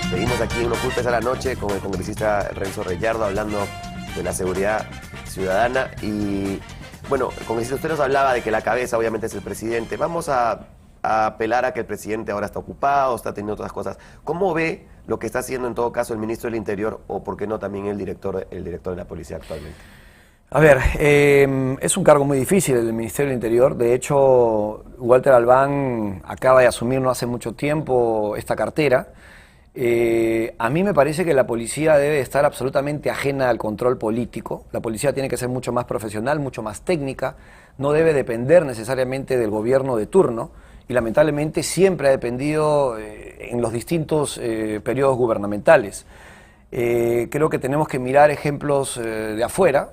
Seguimos aquí en Ocultas a la Noche con el congresista Renzo Reyardo hablando de la seguridad ciudadana. Y bueno, congresista, usted nos hablaba de que la cabeza obviamente es el presidente. Vamos a apelar a que el presidente ahora está ocupado, está teniendo otras cosas. ¿Cómo ve lo que está haciendo en todo caso el ministro del Interior o por qué no también el director de la policía actualmente? A ver, es un cargo muy difícil el del Ministerio del Interior. De hecho, Walter Albán acaba de asumir no hace mucho tiempo esta cartera. A mí me parece que la policía debe estar absolutamente ajena al control político. La policía tiene que ser mucho más profesional, mucho más técnica, no debe depender necesariamente del gobierno de turno y lamentablemente siempre ha dependido en los distintos periodos gubernamentales. Creo que tenemos que mirar ejemplos de afuera.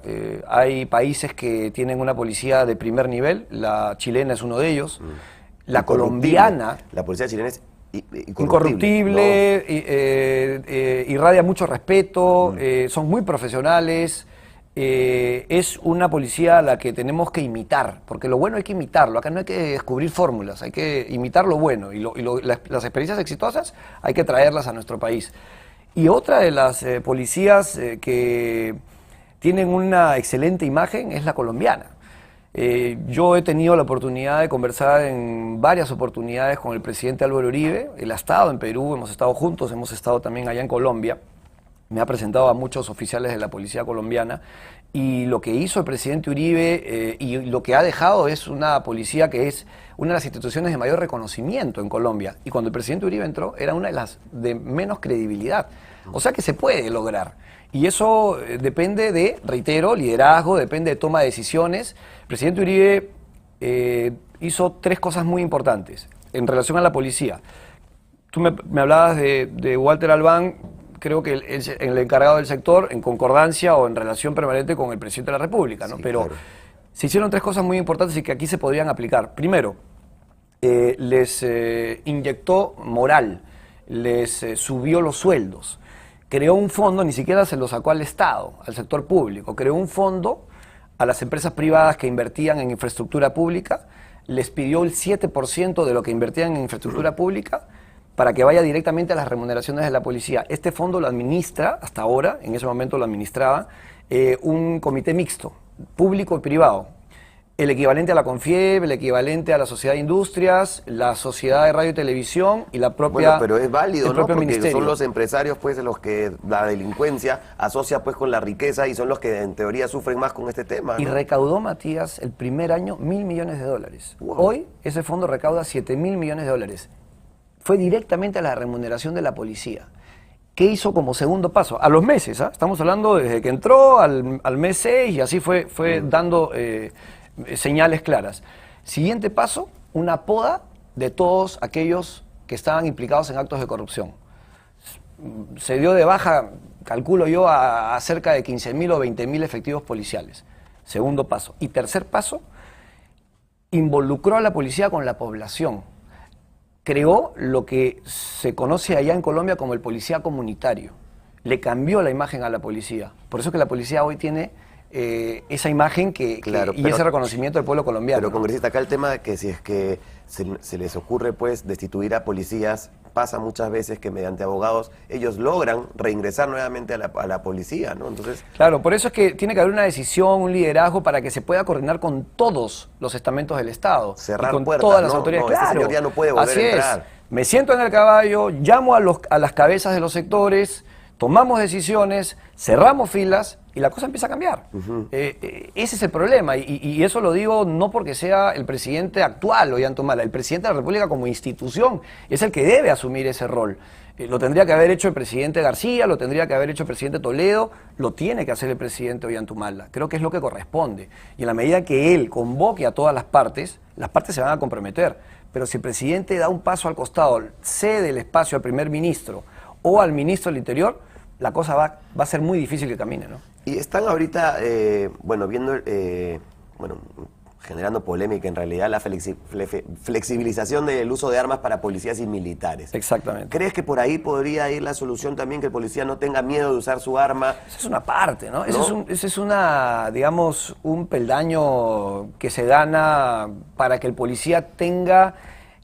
Hay países que tienen una policía de primer nivel, la chilena es uno de ellos, la colombiana. La policía chilena es incorruptible, ¿no? Irradia mucho respeto, son muy profesionales, es una policía a la que tenemos que imitar, porque lo bueno hay que imitarlo, acá no hay que descubrir fórmulas, hay que imitar lo bueno y las experiencias exitosas hay que traerlas a nuestro país. Y otra de las policías que tienen una excelente imagen es la colombiana. Yo he tenido la oportunidad de conversar en varias oportunidades con el presidente Álvaro Uribe. Él ha estado en Perú, hemos estado juntos, hemos estado también allá en Colombia. Me ha presentado a muchos oficiales de la policía colombiana y lo que hizo el presidente Uribe y lo que ha dejado es una policía que es una de las instituciones de mayor reconocimiento en Colombia. Y cuando el presidente Uribe entró era una de las de menos credibilidad. O sea que se puede lograr. Y eso depende de, reitero, liderazgo, depende de toma de decisiones. El presidente Uribe hizo tres cosas muy importantes en relación a la policía. Tú me hablabas de Walter Albán, creo que el encargado del sector, en concordancia o en relación permanente con el presidente de la República, ¿no? Sí, Pero claro. se hicieron tres cosas muy importantes y que aquí se podrían aplicar. Primero, les inyectó moral, les subió los sueldos. Creó un fondo, ni siquiera se lo sacó al Estado, al sector público, creó un fondo a las empresas privadas que invertían en infraestructura pública, les pidió el 7% de lo que invertían en infraestructura pública para que vaya directamente a las remuneraciones de la policía. Este fondo lo administra, hasta ahora, en ese momento lo administraba, un comité mixto, público y privado. El equivalente a la CONFIEB, el equivalente a la Sociedad de Industrias, la Sociedad de Radio y Televisión y la propia. Bueno, pero es válido, ¿no? Porque ministerio. son los empresarios, pues, los que la delincuencia asocia, pues, con la riqueza y son los que, en teoría, sufren más con este tema, ¿no? Y recaudó, Matías, el primer año $1.000 millones. Wow. Hoy, ese fondo recauda $7.000 millones. Fue directamente a la remuneración de la policía. ¿Qué hizo como segundo paso? A los meses, ¿ah? Estamos hablando desde que entró al mes 6 y así fue dando señales claras. Siguiente paso, una poda de todos aquellos que estaban implicados en actos de corrupción. Se dio de baja, calculo yo, a cerca de 15.000 o 20.000 efectivos policiales. Segundo paso. Y tercer paso, involucró a la policía con la población. Creó lo que se conoce allá en Colombia como el policía comunitario. Le cambió la imagen a la policía. Por eso que la policía hoy tiene esa imagen Claro, y ese reconocimiento del pueblo colombiano. Pero, ¿no? congresista, acá el tema de que si es que se les ocurre, pues, destituir a policías, pasa muchas veces que mediante abogados ellos logran reingresar nuevamente a la policía, ¿no? Entonces, Claro, por eso es que tiene que haber una decisión, un liderazgo para que se pueda coordinar con todos los estamentos del Estado. Cerrar y con puertas, todas las ¿no? autoridades. No, este Claro, señor ya no puede volver así a entrar. es. Me siento en el caballo, llamo a las cabezas de los sectores, tomamos decisiones, cerramos filas y la cosa empieza a cambiar. Ese es el problema y eso lo digo no porque sea el presidente actual, Ollanta, el presidente de la República como institución es el que debe asumir ese rol. Lo tendría que haber hecho el presidente García, lo tendría que haber hecho el presidente Toledo, lo tiene que hacer el presidente Ollanta. Creo que es lo que corresponde. Y en la medida que él convoque a todas las partes se van a comprometer. Pero si el presidente da un paso al costado, cede el espacio al primer ministro o al ministro del Interior, la cosa va a ser muy difícil que camine, ¿no? y están ahorita, generando polémica en realidad la flexibilización del uso de armas para policías y militares. Exactamente. ¿Crees que por ahí podría ir la solución también, que el policía no tenga miedo de usar su arma? Esa es una parte, ¿no? ¿No? Ese es una, digamos, un peldaño que se gana para que el policía tenga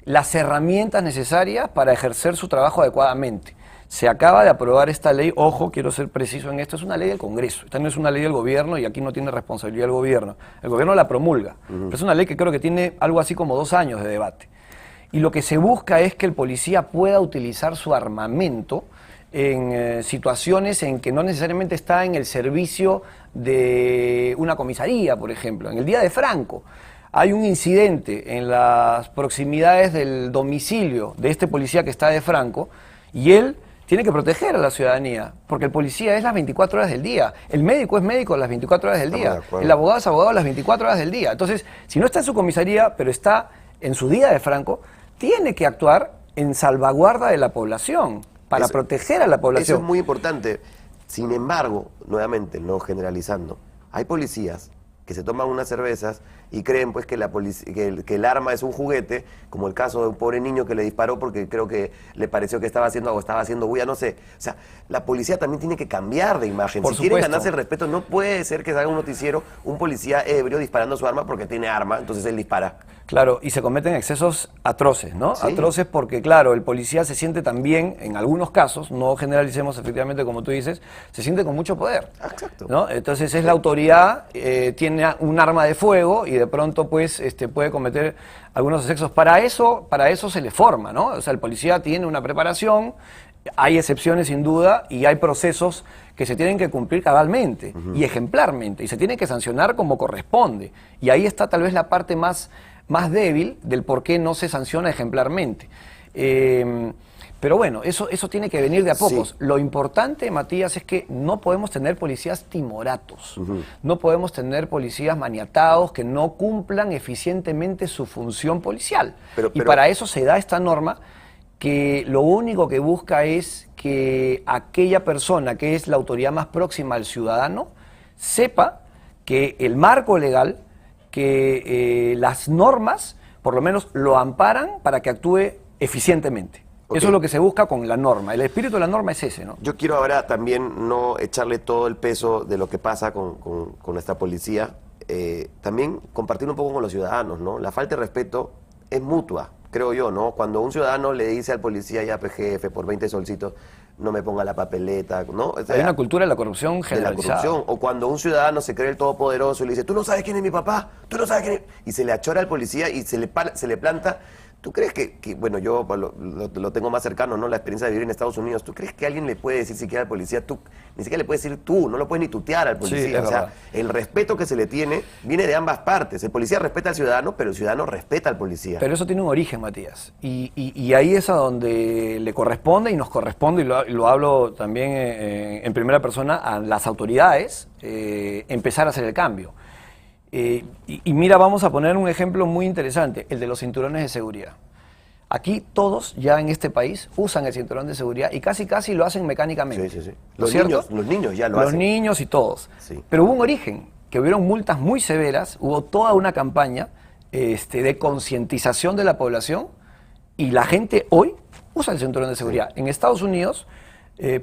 las herramientas necesarias para ejercer su trabajo adecuadamente. Se acaba de aprobar esta ley, ojo, quiero ser preciso en esto, es una ley del Congreso, esta no es una ley del gobierno y aquí no tiene responsabilidad el gobierno la promulga, pero es una ley que creo que tiene algo así como 2 años de debate. Y lo que se busca es que el policía pueda utilizar su armamento en situaciones en que no necesariamente está en el servicio de una comisaría, por ejemplo. En el día de Franco hay un incidente en las proximidades del domicilio de este policía que está de Franco y él tiene que proteger a la ciudadanía, porque el policía es las 24 horas del día, el médico es médico las 24 horas del día, el abogado es abogado las 24 horas del día. Entonces, si no está en su comisaría, pero está en su día de Franco, tiene que actuar en salvaguarda de la población, para proteger a la población. Eso es muy importante. Sin embargo, nuevamente, no generalizando, hay policías que se toman unas cervezas y creen pues que el arma es un juguete, como el caso de un pobre niño que le disparó porque creo que le pareció que estaba haciendo bulla, no sé. O sea, la policía también tiene que cambiar de imagen. Si quieren ganarse el respeto, no puede ser que salga un noticiero un policía ebrio disparando su arma porque tiene arma, entonces él dispara. Claro, y se cometen excesos atroces, ¿no? Sí. Atroces porque, claro, el policía se siente también, en algunos casos, no generalicemos efectivamente como tú dices, se siente con mucho poder. Exacto. ¿No? Entonces es la autoridad, tiene un arma de fuego y de pronto pues puede cometer algunos excesos. Para eso se le forma, ¿no? O sea, el policía tiene una preparación, hay excepciones sin duda y hay procesos que se tienen que cumplir cabalmente y ejemplarmente y se tienen que sancionar como corresponde. Y ahí está tal vez la parte más débil del por qué no se sanciona ejemplarmente. Pero bueno, eso tiene que venir de a pocos. Sí. Lo importante, Matías, es que no podemos tener policías timoratos, no podemos tener policías maniatados que no cumplan eficientemente su función policial. Y para eso se da esta norma que lo único que busca es que aquella persona que es la autoridad más próxima al ciudadano sepa que el marco legal, que las normas, por lo menos, lo amparan para que actúe eficientemente. Okay. Eso es lo que se busca con la norma. El espíritu de la norma es ese, ¿no? Yo quiero ahora también no echarle todo el peso de lo que pasa con esta policía, también compartir un poco con los ciudadanos, ¿no? La falta de respeto es mutua, creo yo, ¿no? Cuando un ciudadano le dice al policía, ya, jefe, por 20 solcitos, no me ponga la papeleta, ¿no? O sea, hay una cultura de la corrupción generalizada. De la corrupción. O cuando un ciudadano se cree el todopoderoso y le dice, tú no sabes quién es mi papá, tú no sabes quién es... Y se le achora al policía y se le planta... ¿Tú crees que bueno, yo lo tengo más cercano, ¿no? La experiencia de vivir en Estados Unidos. ¿Tú crees que alguien le puede decir siquiera al policía, tú, ni siquiera le puedes decir tú, no lo puedes ni tutear al policía? Sí, o sea, el respeto que se le tiene viene de ambas partes. El policía respeta al ciudadano, pero el ciudadano respeta al policía. Pero eso tiene un origen, Matías. Y ahí es a donde le corresponde y nos corresponde, y lo hablo también en primera persona, a las autoridades empezar a hacer el cambio. Y mira, vamos a poner un ejemplo muy interesante, el de los cinturones de seguridad. Aquí todos ya en este país usan el cinturón de seguridad y casi lo hacen mecánicamente. Sí. Los niños ya lo hacen. Los niños y todos. Sí. Pero hubo un origen, que hubieron multas muy severas, hubo toda una campaña de concientización de la población y la gente hoy usa el cinturón de seguridad. Sí. En Estados Unidos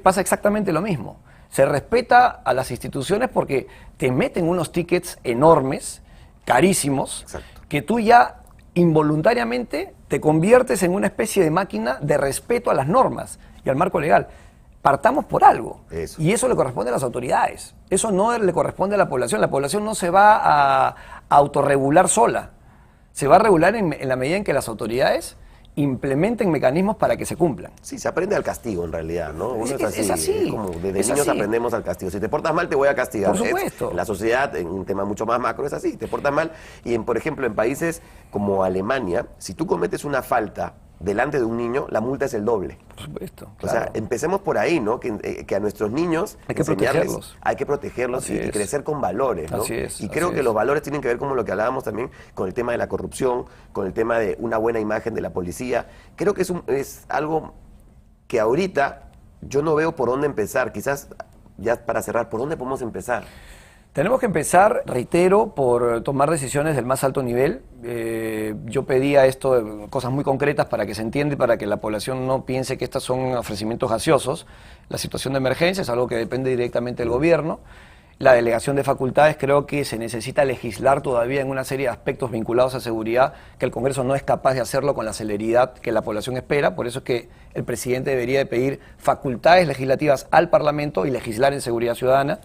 pasa exactamente lo mismo. Se respeta a las instituciones porque te meten unos tickets enormes, carísimos, exacto, que tú ya involuntariamente te conviertes en una especie de máquina de respeto a las normas y al marco legal. Partamos por algo. Eso. Y eso le corresponde a las autoridades. Eso no le corresponde a la población. La población no se va a autorregular sola. Se va a regular en la medida en que las autoridades implementen mecanismos para que se cumplan. Sí, se aprende al castigo en realidad, ¿no? Uno es así. Es como desde niños aprendemos al castigo. Si te portas mal, te voy a castigar. Por supuesto. En la sociedad, en un tema mucho más macro, es así. Te portas mal. Y, por ejemplo, en países como Alemania, si tú cometes una falta delante de un niño, la multa es el doble. Por supuesto. Claro. O sea, empecemos por ahí, ¿no? Que a nuestros niños hay que protegerlos. Hay que protegerlos y crecer con valores, ¿no? Así es. Y creo que los valores tienen que ver con lo que hablábamos también, con el tema de la corrupción, con el tema de una buena imagen de la policía. Creo que es algo que ahorita yo no veo por dónde empezar. Quizás, ya para cerrar, ¿por dónde podemos empezar? Tenemos que empezar, reitero, por tomar decisiones del más alto nivel. Yo pedía esto, cosas muy concretas para que se entienda y para que la población no piense que estos son ofrecimientos gaseosos. La situación de emergencia es algo que depende directamente del gobierno. la delegación de facultades. Creo que se necesita legislar todavía en una serie de aspectos vinculados a seguridad, que el Congreso no es capaz de hacerlo con la celeridad que la población espera. Por eso es que el presidente debería de pedir facultades legislativas al Parlamento y legislar en seguridad ciudadana.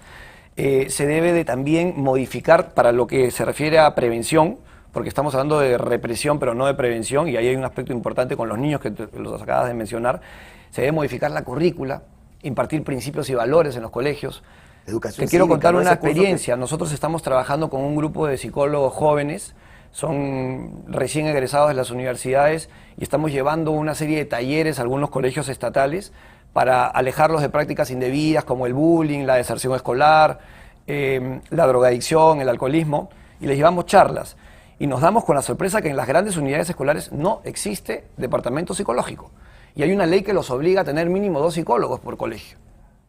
Se debe de también modificar para lo que se refiere a prevención, porque estamos hablando de represión pero no de prevención, y ahí hay un aspecto importante con los niños que los acabas de mencionar. Se debe modificar la currícula, impartir principios y valores en los colegios. Educación Te quiero cívica, contar ¿no? una Ese curso experiencia. Nosotros estamos trabajando con un grupo de psicólogos jóvenes, son recién egresados de las universidades, y estamos llevando una serie de talleres a algunos colegios estatales para alejarlos de prácticas indebidas como el bullying, la deserción escolar, la drogadicción, el alcoholismo, y les llevamos charlas. Y nos damos con la sorpresa que en las grandes unidades escolares no existe departamento psicológico. Y hay una ley que los obliga a tener mínimo 2 psicólogos por colegio.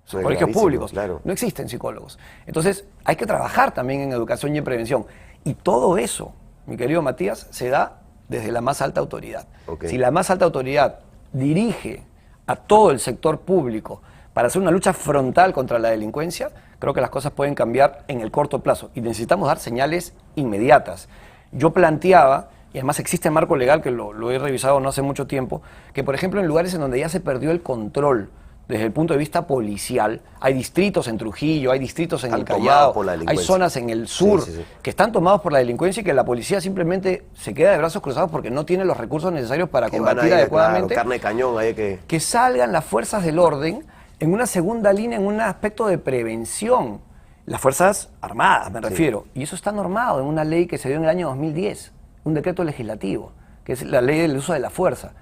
Eso es Colegios gravísimo, públicos, claro. no existen psicólogos. Entonces, hay que trabajar también en educación y en prevención. Y todo eso, mi querido Matías, se da desde la más alta autoridad. Okay. Si la más alta autoridad dirige a todo el sector público para hacer una lucha frontal contra la delincuencia, creo que las cosas pueden cambiar en el corto plazo. Y necesitamos dar señales inmediatas. Yo planteaba, y además existe marco legal que lo he revisado no hace mucho tiempo, que por ejemplo en lugares en donde ya se perdió el control desde el punto de vista policial, hay distritos en Trujillo, hay distritos en el Callao, hay zonas en el sur que están tomados por la delincuencia y que la policía simplemente se queda de brazos cruzados porque no tiene los recursos necesarios para combatir adecuadamente. Claro, carne de cañón, hay que salgan las fuerzas del orden en una segunda línea, en un aspecto de prevención. Las Fuerzas Armadas, me refiero. Y eso está normado en una ley que se dio en el año 2010, un decreto legislativo, que es la ley del uso de la fuerza.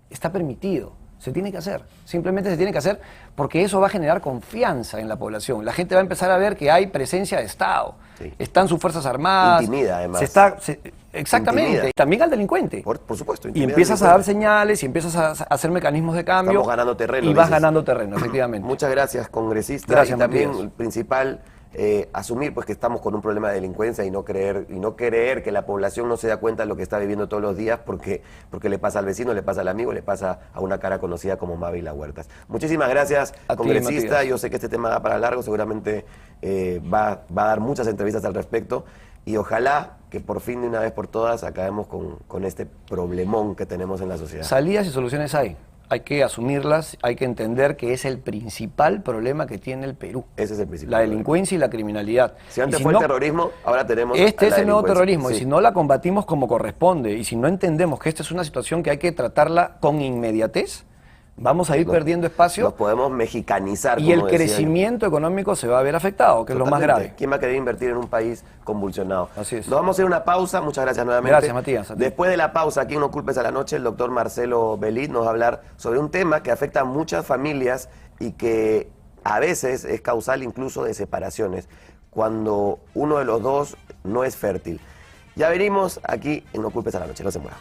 Está permitido, se tiene que hacer. Simplemente se tiene que hacer porque eso va a generar confianza en la población. La gente va a empezar a ver que hay presencia de Estado. Sí. Están sus Fuerzas Armadas. Intimida, además. Exactamente. Intimida. También al delincuente. Por supuesto. Y empiezas a dar señales y empiezas a hacer mecanismos de cambio. Estamos ganando terreno. Y vas ganando terreno, efectivamente. Muchas gracias, congresista. Gracias, y también Matías. El principal... asumir pues que estamos con un problema de delincuencia y no creer que la población no se da cuenta de lo que está viviendo todos los días porque le pasa al vecino, le pasa al amigo, le pasa a una cara conocida como Mávila Huertas. Muchísimas gracias, congresista. Yo sé que este tema da para largo, seguramente va a dar muchas entrevistas al respecto y ojalá que por fin de una vez por todas acabemos con este problemón que tenemos en la sociedad. Salidas y soluciones hay que asumirlas, hay que entender que es el principal problema que tiene el Perú. Ese es el principal. La delincuencia y la criminalidad. Si antes fue el terrorismo, ahora tenemos Este es el nuevo terrorismo, sí. Y si no la combatimos como corresponde, y si no entendemos que esta es una situación que hay que tratarla con inmediatez, vamos a ir perdiendo espacio. Nos podemos mexicanizar. Y el crecimiento económico se va a ver afectado, que es lo más grave. ¿Quién va a querer invertir en un país convulsionado? Así es. Nos vamos a ir a una pausa. Muchas gracias nuevamente. Gracias, Matías. Después de la pausa, aquí en No Culpes a la Noche, el doctor Marcelo Bellit nos va a hablar sobre un tema que afecta a muchas familias y que a veces es causal incluso de separaciones, cuando uno de los dos no es fértil. Ya venimos aquí en No Culpes a la Noche. No se muevan.